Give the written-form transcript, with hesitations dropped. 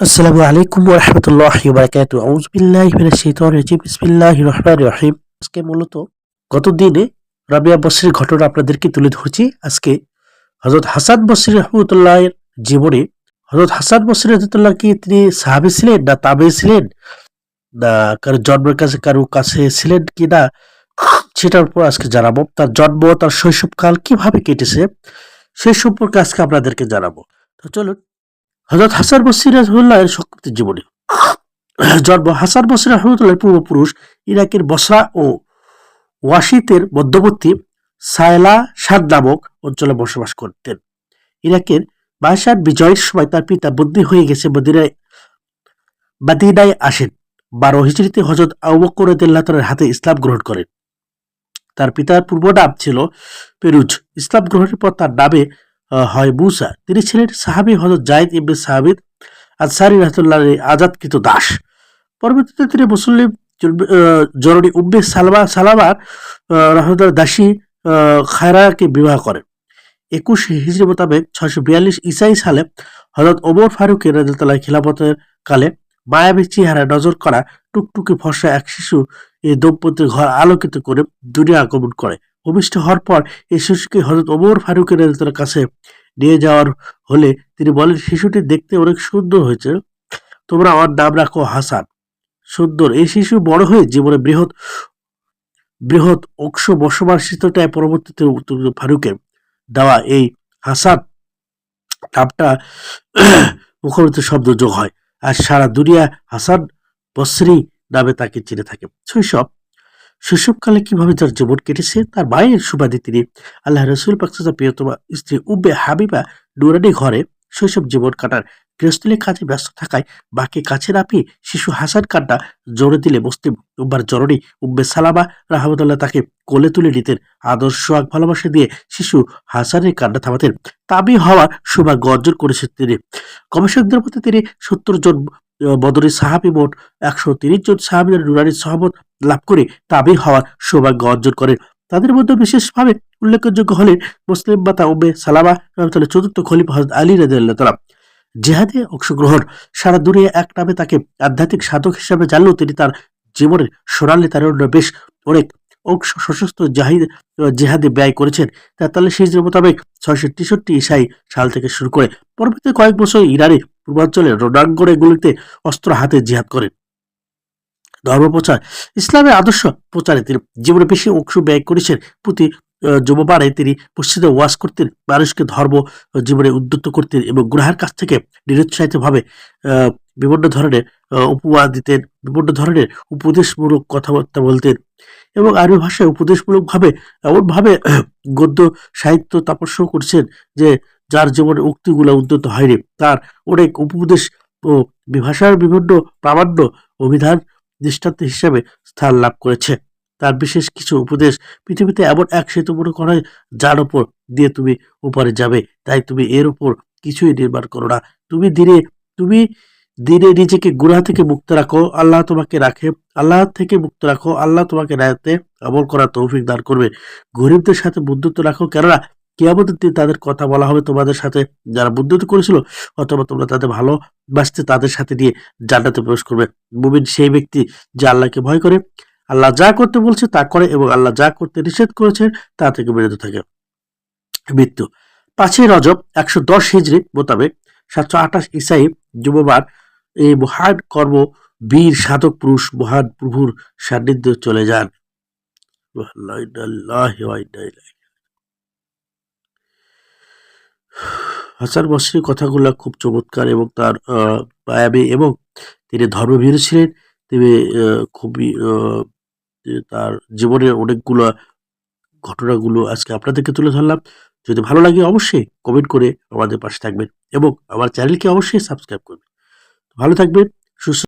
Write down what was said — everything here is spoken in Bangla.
আসসালামু আলাইকুম ওয়া রাহমাতুল্লাহি ওয়া বারাকাতুহু। আউযু বিল্লাহি মিনাশ শাইতানির রাজিম। বিসমিল্লাহির রহমানির রহিম। আজকে মূলত গত দিনে রাবিয়া বসরির ঘটনা আপনাদেরকে তুলে ধরছি। আজকে হযরত হাসান বসরি রাহমাতুল্লাহির জীবনে হযরত হাসান বসরি রাহমাতুল্লাহ কি তিনি সাহাবী ছিলেন না তাবেঈ ছিলেন না কারো জন্মের কারো কাছে ছিলেন কিনা সেটার উপর আজকে জানাবো। তার জন্ম, তার শৈশবকাল কিভাবে কেটেছে সে সম্পর্কে আজকে আপনাদেরকে জানাবো। তো চলুন হযরত হাসান বসরি রাহিমাহুল্লাহ এর সংক্ষিপ্ত জীবনী। জন্ম হাসান বসরি রাহিমাহুল্লাহর পূর্বপুরুষ ইরাকের বসরা ও ওয়াশিতের মধ্যবর্তী সায়লা শাদ নামক অঞ্চলে বসবাস করতেন। ইরাকের বায়সান বিজয়ের সময় তার পিতা বন্দী হয়ে গেছে মাদিনায় আসেন। 12 হিজরিতে হযরত আবু বকর রাদিয়াল্লাহু তাআলার হাতে ইসলাম গ্রহণ করেন। তার পিতার পূর্ব নাম ছিল পেরুজ। ইসলাম গ্রহণের পর তার নামে হয় মুসা। তিনি ছিলেন সাহাবী হযরত যায়েদ ইবনে সাবিত আনসারী রাহমাতুল্লাহ আজাদকৃত দাস। পরবর্তীতে তিনি মুসলিম জননী উম্মে সালামার রাহমাতুল্লাহ দাসী খায়রাকে বিবাহ করেন। 21 হিজরি মোতাবেক 642 ঈসাই সালে হযরত ওমর ফারুকের রাদিয়াল্লাহু খিলাফতের কালে মায়াবী চেহারা নজর করা টুকটুকে ফর্সা এক শিশু এই দম্পতির ঘর আলোকিত করে দুনিয়া আগমন করে। ভূমিষ্ঠ হওয়ার পর এই শিশুকে হযরত ওমর ফারুকের রাদিয়াল্লাহু কাছে নিয়ে যাওয়ার হলে তিনি বলেন, শিশুটি দেখতে অনেক সুন্দর হয়েছে, তোমরা আমার নাম রাখো হাসান। সুন্দর এই শিশু বড় হয়ে জীবনে বৃহৎ বৃহৎ অংশ বসবাসিতটায় পরবর্তীতে ফারুকের দেওয়া এই হাসান নামটা মুখরিত শব্দ যোগ হয়, আর সারা দুনিয়া হাসান বসরি নামে তাকে চিনে থাকে। শৈশবকালে কিভাবে তার জীবন কেটেছে, তার মায়ের সুবাদে তিনি আল্লাহ রসুল পাকসাল্লামের প্রিয়তমা স্ত্রী উম্মে হাবিবা নুরানি ঘরে শৈশব জীবন কাটার। গৃহস্থলী কাজে ব্যস্ত থাকায় মাকে কাছে না পেয়ে শিশু হাসান কান্না জোরে দিলে মুসলিম উম্মার জননী উম্মে সালামা রাহমাতুল্লাহ তাকে কোলে তুলে নিতেন। আদর্শ সোহাগ ভালোবাসা দিয়ে শিশু হাসানের কান্না থামাতেন। তাবি হওয়ার সৌভাগ্য অর্জন করেছেন তিনি। গবেষকদের মতে তিনি 70 জন বদরী সাহাবী, মোট 130 জন সাহাবীর নুরানির সহবত লাভ করে তাবি হওয়ার সৌভাগ্য অর্জন করেন। তাদের মধ্যে বিশেষভাবে উল্লেখযোগ্য হলেন মুসলিম মাতা উম্মে সালামা রাহমাতুল্লাহ, চতুর্থ খলিফা হযরত আলী রাদিয়াল্লাহু তাআলা। জিহাদে অংশগ্রহণ। সারা দুনিয়া এক নামে তাকে আধ্যাত্মিক সাধক হিসেবে জানলেও তিনি তার জীবনের সোনালী তারুণ্য বেশ অনেক অংশ সশস্ত্র জিহাদে ব্যয় করেছেন। 43 হিজরি মোতাবেক 663 ঈসাই সাল থেকে শুরু করে পরবর্তী কয়েক বছর ইরানের পূর্বাঞ্চলের রণাঙ্গনগুলিতে অস্ত্র হাতে জিহাদ করেন। ধর্মপ্রচার। ইসলামের আদর্শ প্রচারে তিনি জীবনে বেশি অংশ ব্যয় করেছেন। প্রতি জুমাবারে তিনি মসজিদে ওয়াজ করতেন, মানুষকে ধর্ম জীবনে উদ্যুক্ত করতেন এবং গ্রহের কাছ থেকে নিরুৎসাহিতভাবে বিভিন্ন ধরনের উপমা দিতেন, বিভিন্ন ধরনের উপদেশমূলক কথাবার্তা বলতেন এবং আরবি ভাষায় উপদেশমূলকভাবে এমনভাবে গদ্য সাহিত্য তাপস্য করছেন যে যার জীবনে উক্তিগুলো উদ্যত হয়নি। তার অনেক উপদেশ ও ভাষার বিভিন্ন প্রামাণ্য অভিধান দৃষ্টান্ত হিসেবে স্থান লাভ করেছে। তার বিশেষ কিছু উপদেশ পৃথিবীতে এমন এক সেতু মনে করা হয় যার উপর দিয়ে তুমি উপরে যাবে, তাই তুমি এর উপর কিছুই নির্মাণ করো না। তুমি দিনে নিজেকে গুনাহ থেকে মুক্ত রাখো, আল্লাহ তোমাকে রাখে। আল্লাহ থেকে মুক্ত রাখো, আল্লাহ তোমাকে রায়তে আমল করার তৌফিক দান করবে। গরিবদের সাথে বন্ধুত্ব রাখো, কেননা কিয়ামতের দিন তাদের কথা বলা হবে তোমাদের সাথে, যারা বন্ধুত্ব করেছিল অথবা তোমরা তাদের ভালোবাসতে তাদের সাথে নিয়ে জান্নাতে প্রবেশ করবে। মুমিন সেই ব্যক্তি যে আল্লাহকে ভয় করে, আল্লাহ যা করতে বলছে তা করে এবং আল্লাহ যা করতে নিষেধ করেছেন তা থেকে বিরত থাকে। মৃত্যু। 5ই রজব 110 হিজরি মোতাবেক 728 ঈসাই জুমাবার এই মহান কর্ম বীর সাধক পুরুষ মহান প্রভুর সান্নিধ্যে চলে যান। হাসান বসরির কথাগুলো খুব চমৎকার এবং তার মায়াবী এবং তিনি ধর্মভীরু ছিলেন। তিনি খুবই তার জীবনের অনেকগুলো ঘটনাগুলো আজকে আপনাদেরকে তুলে ধরলাম। যদি ভালো লাগে অবশ্যই কমেন্ট করে আমাদের পাশে থাকবেন এবং আমার চ্যানেলকে অবশ্যই সাবস্ক্রাইব করবেন। ভালো থাকবেন, সুস্থ